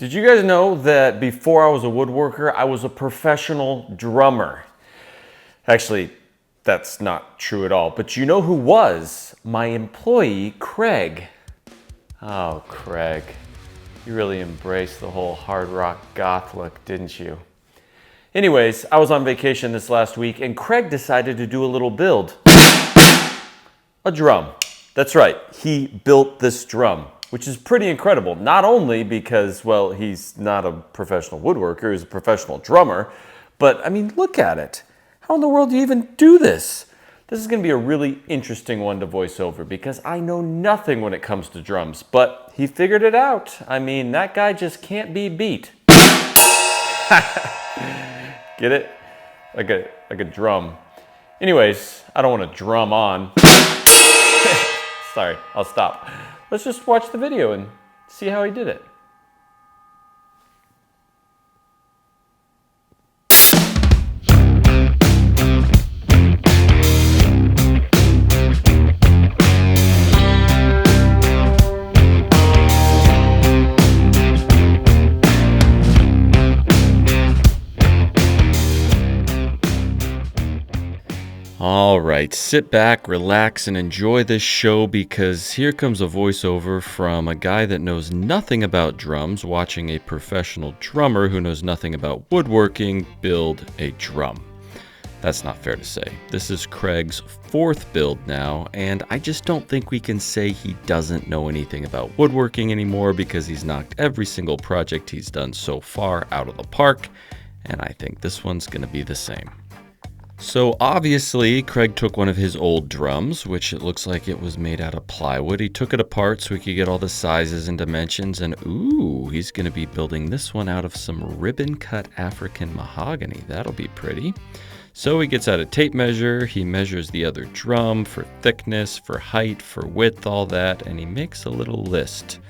Did you guys know that before I was a woodworker, I was a professional drummer? Actually, that's not true at all, but you know who was? My employee, Craig. Oh, Craig, you really embraced the whole hard rock goth look, didn't you? Anyways, I was on vacation this last week and Craig decided to do a little build. A drum. That's right, he built this drum, which is pretty incredible. Not only because, well, he's not a professional woodworker, he's a professional drummer, but I mean, look at it. How in the world do you even do this? This is gonna be a really interesting one to voice over because I know nothing when it comes to drums, but he figured it out. I mean, that guy just can't be beat. Get it? Like a drum. Anyways, I don't want to drum on. Sorry, I'll stop. Let's just watch the video and see how he did it. All right, sit back, relax, and enjoy this show because here comes a voiceover from a guy that knows nothing about drums watching a professional drummer who knows nothing about woodworking build a drum. That's not fair to say. This is Craig's fourth build now, and I just don't think we can say he doesn't know anything about woodworking anymore because he's knocked every single project he's done so far out of the park, and I think this one's gonna be the same. So obviously, Craig took one of his old drums, which it looks like it was made out of plywood. He took it apart so he could get all the sizes and dimensions, and ooh, he's going to be building this one out of some ribbon-cut African mahogany. That'll be pretty. So he gets out a tape measure, he measures the other drum for thickness, for height, for width, all that, and he makes a little list.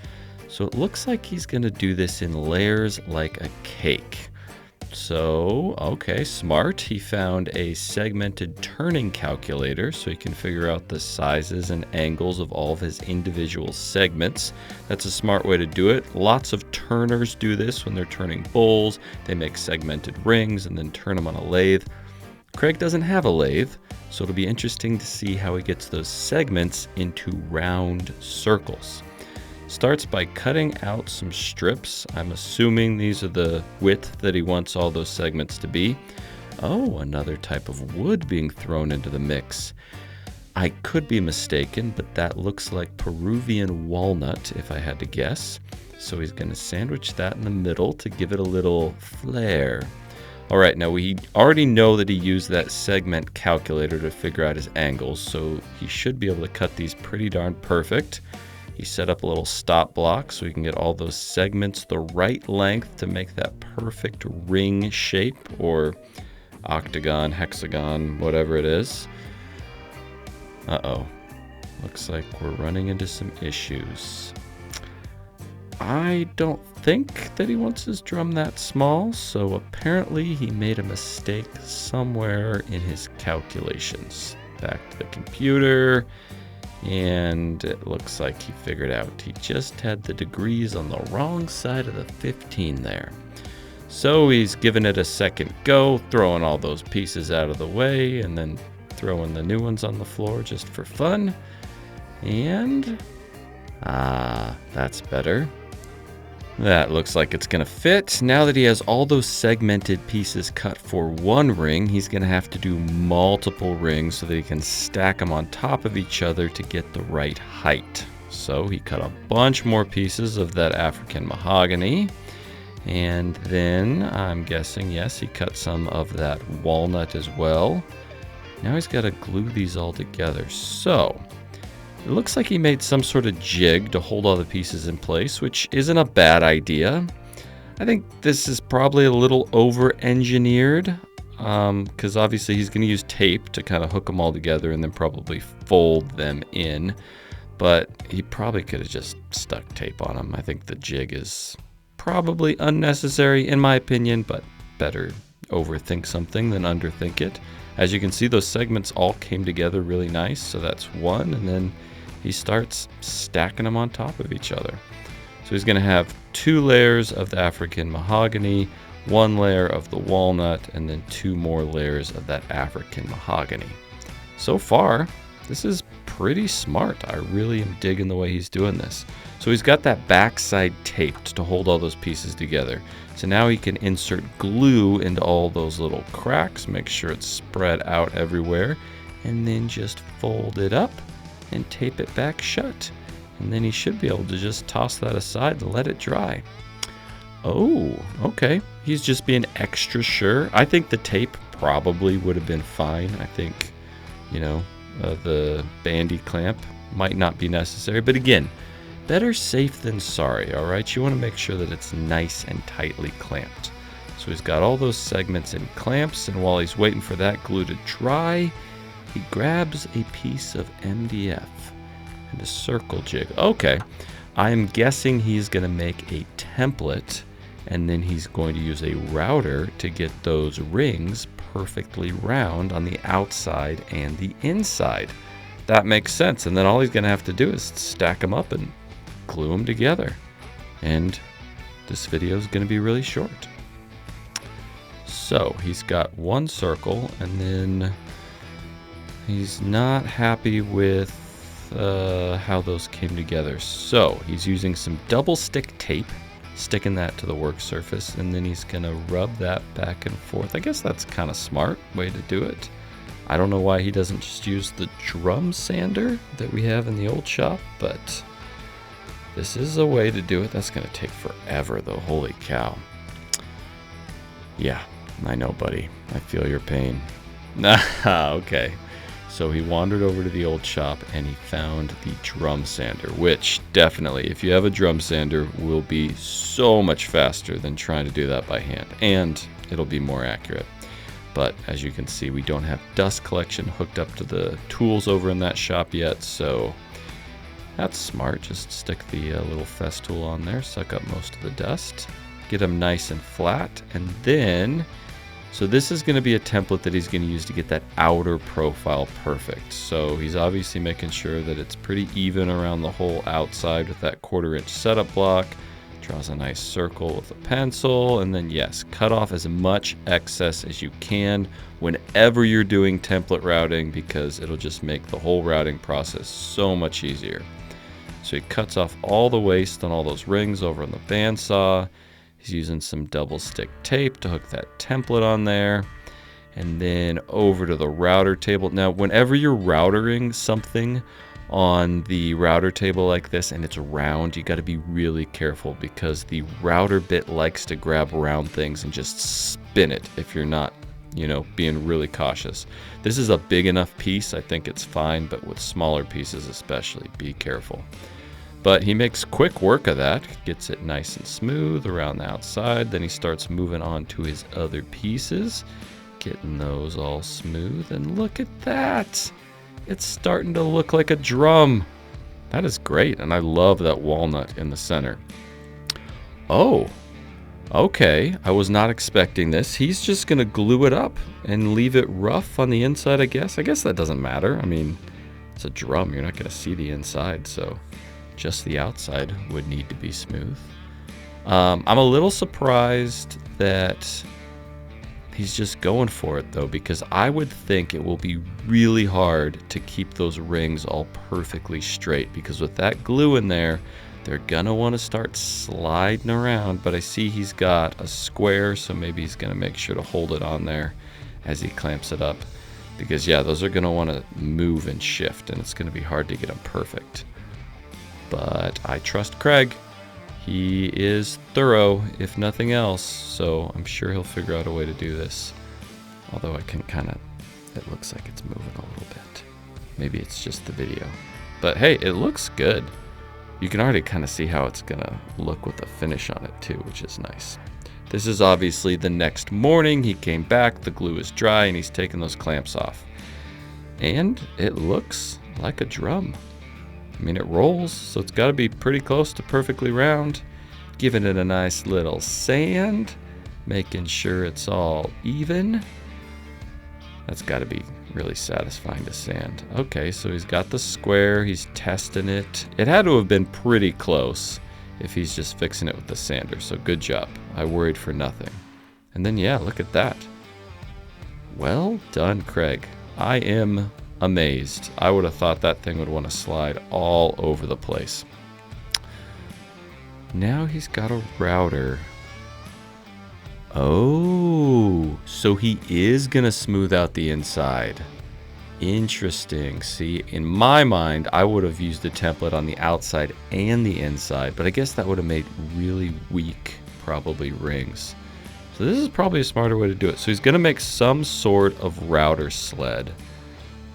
So it looks like he's going to do this in layers like a cake. So, okay, smart. He found a segmented turning calculator so he can figure out the sizes and angles of all of his individual segments. That's a smart way to do it. Lots of turners do this when they're turning bowls. They make segmented rings and then turn them on a lathe. Craig doesn't have a lathe, so it'll be interesting to see how he gets those segments into round circles. Starts by cutting out some strips. I'm assuming these are the width that he wants all those segments to be. Oh, another type of wood being thrown into the mix. I could be mistaken, but that looks like Peruvian walnut if I had to guess. So he's going to sandwich that in the middle to give it a little flair. All right, now we already know that he used that segment calculator to figure out his angles, so he should be able to cut these pretty darn perfect. He set up a little stop block so we can get all those segments the right length to make that perfect ring shape or octagon, hexagon, whatever it is. Uh-oh. Looks like we're running into some issues. I don't think that he wants his drum that small, so apparently he made a mistake somewhere in his calculations. Back to the computer. And it looks like he figured out he just had the degrees on the wrong side of the 15 there. So he's giving it a second go, throwing all those pieces out of the way, and then throwing the new ones on the floor just for fun. And, that's better. That looks like it's gonna fit. Now that he has all those segmented pieces cut for one ring, he's gonna have to do multiple rings so that he can stack them on top of each other to get the right height. So he cut a bunch more pieces of that African mahogany. And then I'm guessing, yes, he cut some of that walnut as well. Now he's gotta glue these all together. So it looks like he made some sort of jig to hold all the pieces in place, which isn't a bad idea. I think this is probably a little over-engineered because obviously he's going to use tape to kind of hook them all together and then probably fold them in. But he probably could have just stuck tape on them. I think the jig is probably unnecessary in my opinion, but better overthink something than underthink it. As you can see, those segments all came together really nice. So that's one, and then he starts stacking them on top of each other. So he's going to have 2 layers of the African mahogany, 1 layer of the walnut, and then 2 more layers of that African mahogany. So far, this is pretty smart. I really am digging the way he's doing this. So he's got that backside taped to hold all those pieces together. So now he can insert glue into all those little cracks, make sure it's spread out everywhere, and then just fold it up and tape it back shut. And then he should be able to just toss that aside and let it dry. Oh, okay. He's just being extra sure. I think the tape probably would have been fine. I think, you know, the bandy clamp might not be necessary. But again, better safe than sorry, all right? You want to make sure that it's nice and tightly clamped. So he's got all those segments in clamps, and while he's waiting for that glue to dry, he grabs a piece of MDF and a circle jig. Okay, I'm guessing he's going to make a template, and then he's going to use a router to get those rings perfectly round on the outside and the inside. That makes sense. And then all he's going to have to do is stack them up and glue them together. And this video is going to be really short. So he's got 1 circle, and then he's not happy with how those came together. So he's using some double stick tape, sticking that to the work surface, and then he's gonna rub that back and forth. I guess that's kind of smart way to do it. I don't know why he doesn't just use the drum sander that we have in the old shop, but this is a way to do it. That's gonna take forever though, holy cow. Yeah, I know, buddy. I feel your pain. Okay. So he wandered over to the old shop and he found the drum sander, which definitely, if you have a drum sander, will be so much faster than trying to do that by hand, and it'll be more accurate. But as you can see, we don't have dust collection hooked up to the tools over in that shop yet, so that's smart. Just stick the little Festool on there, suck up most of the dust, get them nice and flat, and then so this is going to be a template that he's going to use to get that outer profile perfect. So he's obviously making sure that it's pretty even around the whole outside with that 1/4 inch setup block. Draws a nice circle with a pencil, and then yes, cut off as much excess as you can whenever you're doing template routing, because it'll just make the whole routing process so much easier. So he cuts off all the waste on all those rings over on the bandsaw. He's using some double stick tape to hook that template on there. And then over to the router table. Now, whenever you're routering something on the router table like this and it's round, you got to be really careful, because the router bit likes to grab round things and just spin it if you're not, you know, being really cautious. This is a big enough piece. I think it's fine, but with smaller pieces especially, be careful. But he makes quick work of that, gets it nice and smooth around the outside. Then he starts moving on to his other pieces, getting those all smooth. And look at that. It's starting to look like a drum. That is great. And I love that walnut in the center. Oh, okay. I was not expecting this. He's just going to glue it up and leave it rough on the inside, I guess. I guess that doesn't matter. I mean, it's a drum. You're not going to see the inside, so just the outside would need to be smooth. I'm a little surprised that he's just going for it though, because I would think it will be really hard to keep those rings all perfectly straight, because with that glue in there, they're gonna want to start sliding around. But I see he's got a square, so maybe he's gonna make sure to hold it on there as he clamps it up, because yeah, those are gonna want to move and shift, and it's gonna be hard to get them perfect. But I trust Craig. He is thorough, if nothing else, so I'm sure he'll figure out a way to do this. Although I can kind of, it looks like it's moving a little bit. Maybe it's just the video. But hey, it looks good. You can already kind of see how it's gonna look with the finish on it too, which is nice. This is obviously the next morning. He came back, the glue is dry, and he's taking those clamps off. And it looks like a drum. I mean, it rolls, so it's got to be pretty close to perfectly round. Giving it a nice little sand, making sure it's all even. That's got to be really satisfying to sand. Okay, so he's got the square, he's testing it. It had to have been pretty close. if he's just fixing it with the sander. So good job. I worried for nothing. And then, yeah, look at that. Well done, Craig. I am amazed. I would have thought that thing would want to slide all over the place. Now he's got a router. Oh, so he is going to smooth out the inside. Interesting. See, in my mind, I would have used the template on the outside and the inside, but I guess that would have made really weak, probably, rings. So this is probably a smarter way to do it. So he's going to make some sort of router sled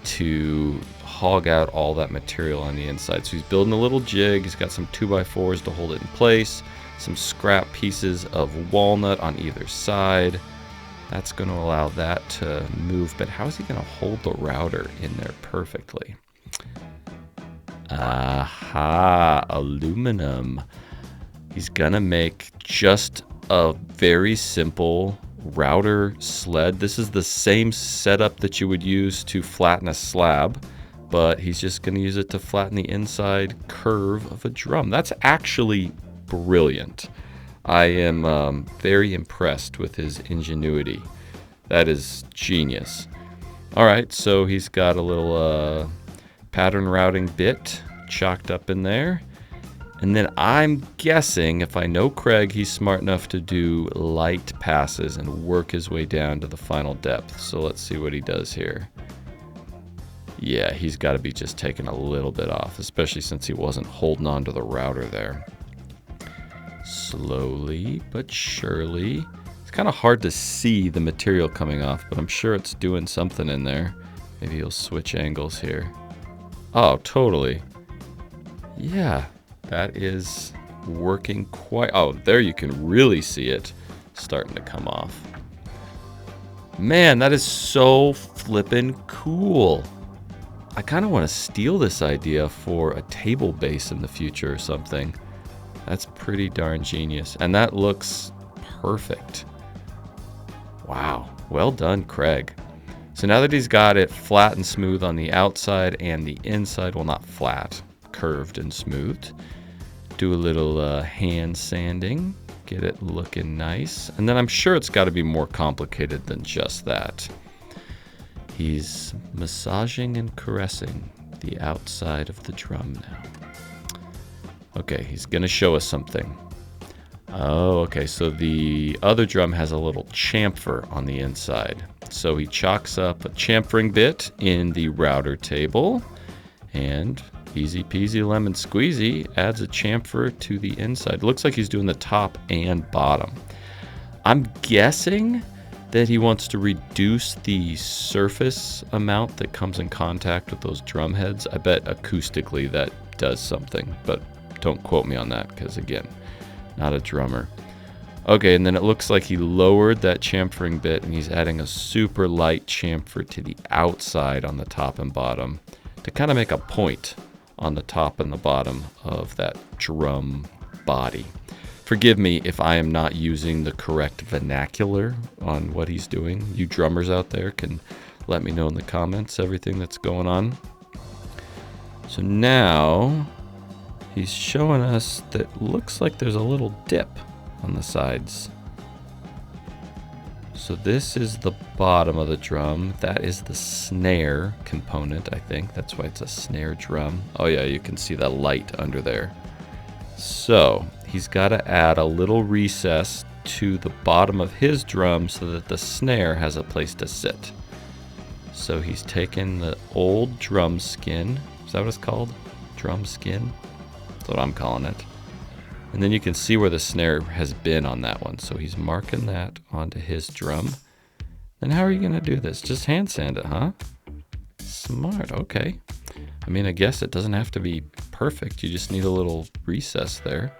to hog out all that material on the inside. So he's building a little jig. He's got some 2x4s to hold it in place, some scrap pieces of walnut on either side. That's going to allow that to move, but how is he going to hold the router in there perfectly? Aha, aluminum. He's going to make just a very simple router sled. This is the same setup that you would use to flatten a slab, but he's just going to use it to flatten the inside curve of a drum. That's actually brilliant. I am very impressed with his ingenuity. That is genius. All right, so he's got a little pattern routing bit chalked up in there. And then I'm guessing, if I know Craig, he's smart enough to do light passes and work his way down to the final depth. So let's see what he does here. Yeah, he's got to be just taking a little bit off, especially since he wasn't holding on to the router there. Slowly but surely. It's kind of hard to see the material coming off, but I'm sure it's doing something in there. Maybe he'll switch angles here. Oh, totally. Yeah. That is working quite... Oh, there you can really see it starting to come off. Man, that is so flippin' cool. I kind of want to steal this idea for a table base in the future or something. That's pretty darn genius. And that looks perfect. Wow. Well done, Craig. So now that he's got it flat and smooth on the outside and the inside, well, not flat, curved and smoothed, do a little hand sanding, get it looking nice. And then I'm sure it's got to be more complicated than just that. He's massaging and caressing the outside of the drum now. Okay, he's going to show us something. Oh, okay, so the other drum has a little chamfer on the inside. So he chalks up a chamfering bit in the router table, and easy peasy lemon squeezy adds a chamfer to the inside. It looks like he's doing the top and bottom. I'm guessing that he wants to reduce the surface amount that comes in contact with those drum heads. I bet acoustically that does something, but don't quote me on that because, again, not a drummer. Okay, and then it looks like he lowered that chamfering bit and he's adding a super light chamfer to the outside on the top and bottom to kind of make a point on the top and the bottom of that drum body. Forgive me if I am not using the correct vernacular on what he's doing. You drummers out there can let me know in the comments everything that's going on. So now he's showing us that looks like there's a little dip on the sides. So this is the bottom of the drum. That is the snare component, I think. That's why it's a snare drum. Oh yeah, you can see the light under there. So he's got to add a little recess to the bottom of his drum so that the snare has a place to sit. So he's taken the old drum skin. Is that what it's called? Drum skin? That's what I'm calling it. And then you can see where the snare has been on that one. So he's marking that onto his drum. Then how are you going to do this? Just hand sand it, huh? Smart, okay. I mean, I guess it doesn't have to be perfect. You just need a little recess there.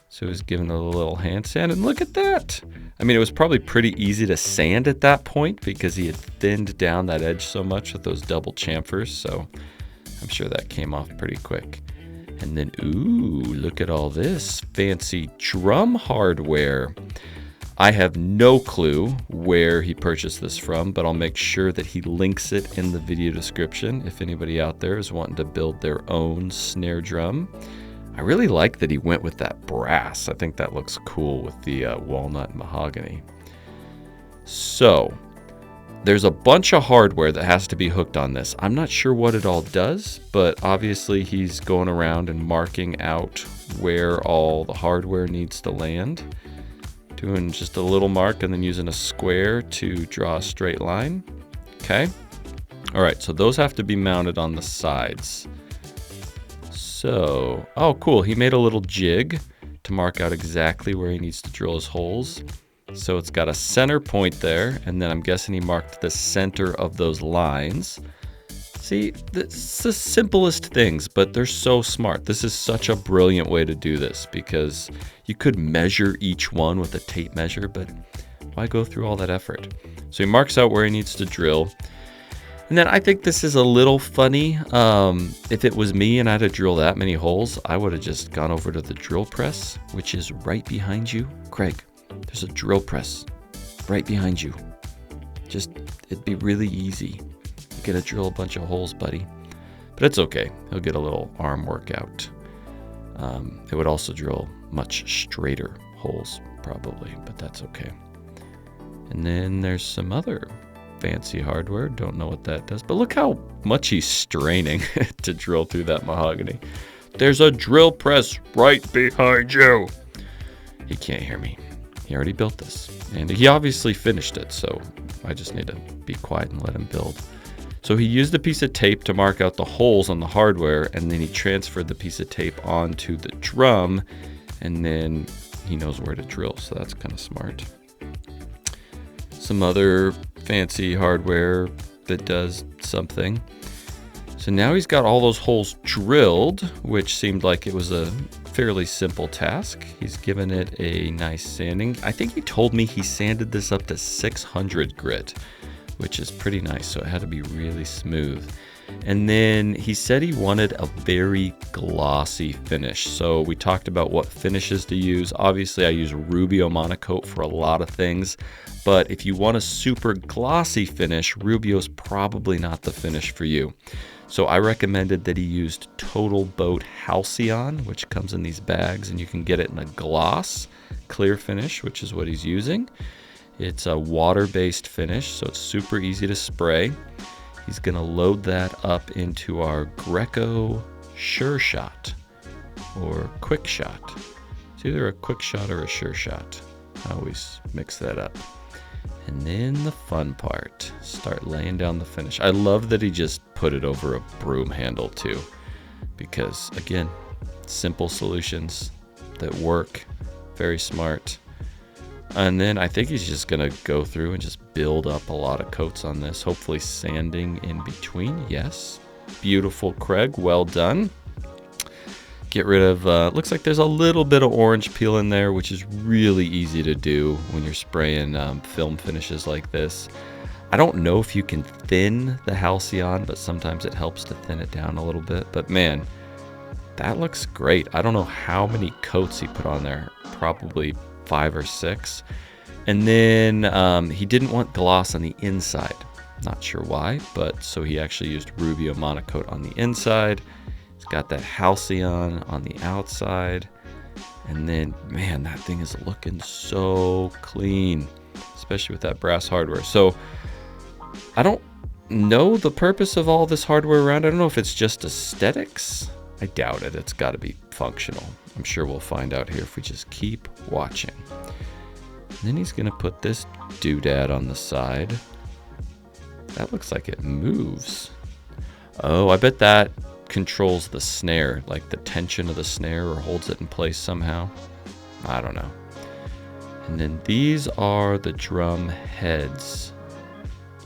So he's giving it a little hand sand, and look at that. I mean, it was probably pretty easy to sand at that point because he had thinned down that edge so much with those double chamfers. So I'm sure that came off pretty quick. And then, ooh, look at all this fancy drum hardware. I have no clue where he purchased this from, but I'll make sure that he links it in the video description if anybody out there is wanting to build their own snare drum. I really like that he went with that brass. I think that looks cool with the walnut and mahogany. So there's a bunch of hardware that has to be hooked on this. I'm not sure what it all does, but obviously he's going around and marking out where all the hardware needs to land. Doing just a little mark and then using a square to draw a straight line. Okay. All right, so those have to be mounted on the sides. So, oh cool, he made a little jig to mark out exactly where he needs to drill his holes. So it's got a center point there, and then I'm guessing he marked the center of those lines. See, it's the simplest things, but they're so smart. This is such a brilliant way to do this, because you could measure each one with a tape measure, but why go through all that effort? So he marks out where he needs to drill. And then I think this is a little funny. If it was me and I had to drill that many holes, I would have just gone over to the drill press, which is right behind you. Craig, there's a drill press right behind you. It'd be really easy. You gotta drill a bunch of holes, buddy. But it's okay. He'll get a little arm workout. It would also drill much straighter holes, probably, but that's okay. And then there's some other fancy hardware. Don't know what that does, but look how much he's straining to drill through that mahogany. There's a drill press right behind you. He can't hear me. He already built this, and he obviously finished it, so I just need to be quiet and let him build. So he used a piece of tape to mark out the holes on the hardware, and then he transferred the piece of tape onto the drum, and then he knows where to drill, so that's kind of smart. Some other fancy hardware that does something. So now he's got all those holes drilled, which seemed like it was a fairly simple task. He's given it a nice sanding. I think he told me he sanded this up to 600 grit, which is pretty nice, so it had to be really smooth. And then he said he wanted a very glossy finish. So we talked about what finishes to use. Obviously I use Rubio Monocoat for a lot of things, but if you want a super glossy finish, Rubio's probably not the finish for you. So I recommended that he used Total Boat Halcyon, which comes in these bags, and you can get it in a gloss clear finish, which is what he's using. It's a water-based finish, so it's super easy to spray. He's going to load that up into our Greco Sure Shot or Quick Shot. It's either a Quick Shot or a Sure Shot. I always mix that up. And then the fun part, start laying down the finish. I love that he just put it over a broom handle too, because again, simple solutions that work, very smart. And then I think he's just gonna go through and just build up a lot of coats on this, hopefully sanding in between. Yes, beautiful, Craig, well done. Get rid of, looks like there's a little bit of orange peel in there, which is really easy to do when you're spraying film finishes like this. I don't know if you can thin the Halcyon, but sometimes it helps to thin it down a little bit. But man, that looks great. I don't know how many coats he put on there, probably 5 or 6. And then he didn't want gloss on the inside. Not sure why, but so he actually used Rubio Monocoat on the inside. He's got that Halcyon on the outside. And then, man, that thing is looking so clean, especially with that brass hardware. So I don't know the purpose of all this hardware around. I don't know if it's just aesthetics. I doubt it. It's got to be functional. I'm sure we'll find out here if we just keep watching. And then he's going to put this doodad on the side. That looks like it moves. Oh, I bet that controls the snare, like the tension of the snare, or holds it in place somehow. I don't know. And then these are the drum heads.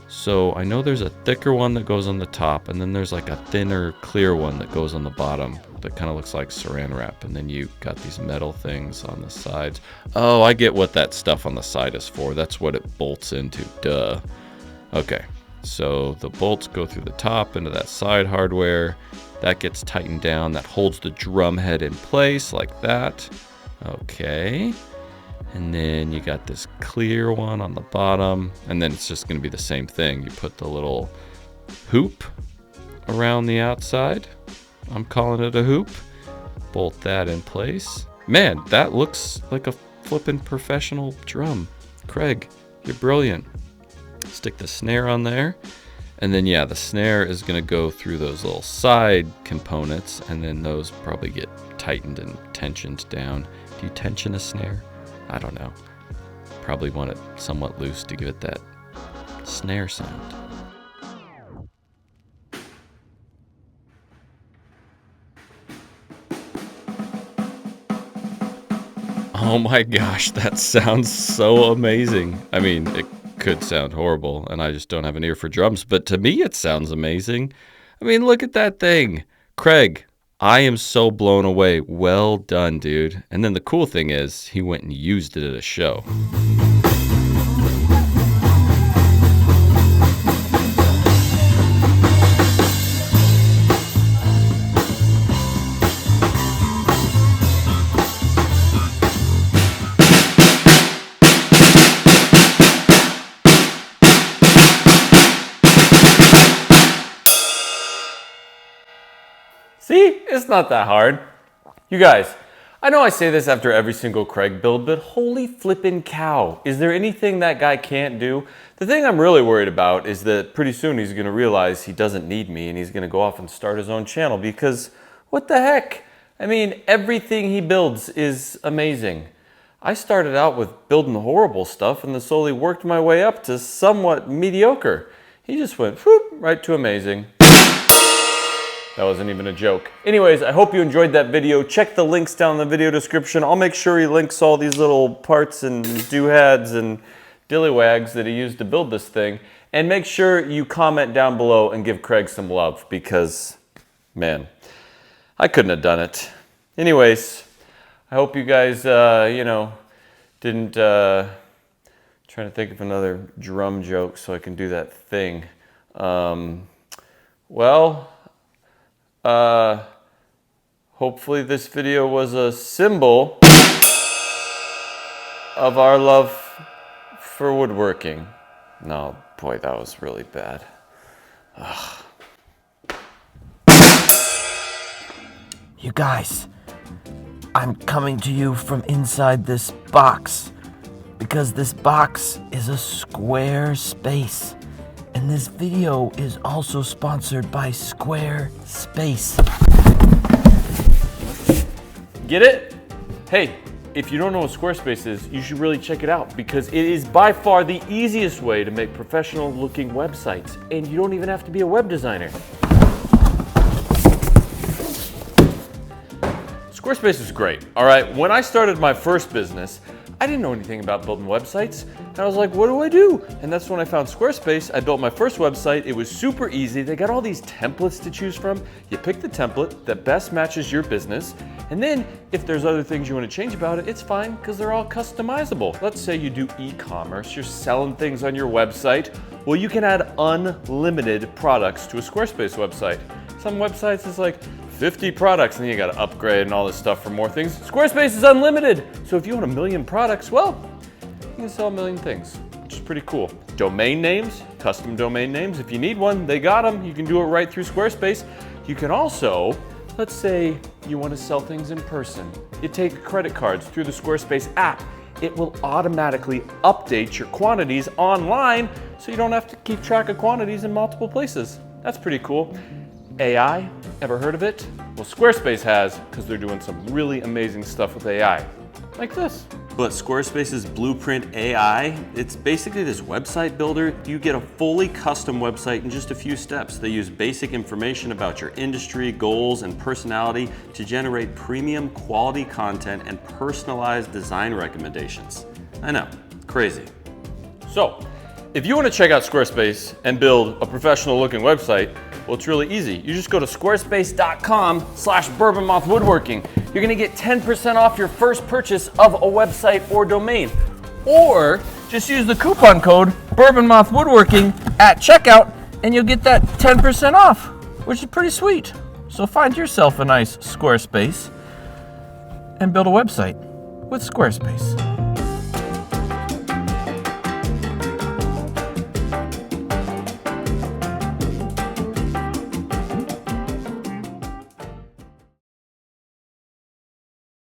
So I know there's a thicker one that goes on the top, and then there's like a thinner, clear one that goes on the bottom that kind of looks like saran wrap. And then you got these metal things on the sides. Oh, I get what that stuff on the side is for. That's what it bolts into. Duh. Okay, so the bolts go through the top into that side hardware. That gets tightened down. That holds the drum head in place like that. Okay. And then you got this clear one on the bottom. And then it's just going to be the same thing. You put the little hoop around the outside. I'm calling it a hoop. Bolt that in place. Man, that looks like a flippin' professional drum. Craig, you're brilliant. Stick the snare on there. And then, yeah, the snare is going to go through those little side components, and then those probably get tightened and tensioned down. Do you tension a snare? I don't know. Probably want it somewhat loose to give it that snare sound. Oh my gosh, that sounds so amazing. I mean, it could sound horrible, and I just don't have an ear for drums, but to me it sounds amazing. I mean, look at that thing. Craig, I am so blown away. Well done, dude. And then the cool thing is, he went and used it at a show. See, it's not that hard. You guys, I know I say this after every single Craig build, but holy flippin' cow, is there anything that guy can't do? The thing I'm really worried about is that pretty soon he's gonna realize he doesn't need me and he's gonna go off and start his own channel because what the heck? I mean, everything he builds is amazing. I started out with building horrible stuff and then slowly worked my way up to somewhat mediocre. He just went whoop, right to amazing. That wasn't even a joke. Anyways, I hope you enjoyed that video. Check the links down in the video description. I'll make sure he links all these little parts and doohads and dillywags that he used to build this thing. And make sure you comment down below and give Craig some love because, man, I couldn't have done it. Anyways, I hope you guys, didn't, trying to think of another drum joke so I can do that thing. Hopefully this video was a symbol of our love for woodworking. No, boy, that was really bad. Ugh. You guys, I'm coming to you from inside this box because this box is a square space. And this video is also sponsored by Squarespace. Get it? Hey, if you don't know what Squarespace is, you should really check it out because it is by far the easiest way to make professional looking websites. And you don't even have to be a web designer. Squarespace is great, all right? When I started my first business, I didn't know anything about building websites. And I was like, what do I do? And that's when I found Squarespace. I built my first website. It was super easy. They got all these templates to choose from. You pick the template that best matches your business. And then if there's other things you want to change about it, it's fine because they're all customizable. Let's say you do e-commerce, you're selling things on your website. Well, you can add unlimited products to a Squarespace website. Some websites is like 50 products and then you got to upgrade and all this stuff for more things. Squarespace is unlimited. So if you want 1 million products, well, you can sell 1 million things, which is pretty cool. Domain names, custom domain names. If you need one, they got them. You can do it right through Squarespace. You can also, let's say you want to sell things in person. You take credit cards through the Squarespace app. It will automatically update your quantities online so you don't have to keep track of quantities in multiple places. That's pretty cool. AI, ever heard of it? Well, Squarespace has because they're doing some really amazing stuff with AI, like this. But Squarespace's Blueprint AI, it's basically this website builder. You get a fully custom website in just a few steps. They use basic information about your industry, goals, and personality to generate premium quality content and personalized design recommendations. I know, crazy. So, if you want to check out Squarespace and build a professional looking website, well, it's really easy. You just go to squarespace.com/BourbonMothWoodworking. You're gonna get 10% off your first purchase of a website or domain. Or just use the coupon code BourbonMothWoodworking at checkout and you'll get that 10% off, which is pretty sweet. So find yourself a nice Squarespace and build a website with Squarespace.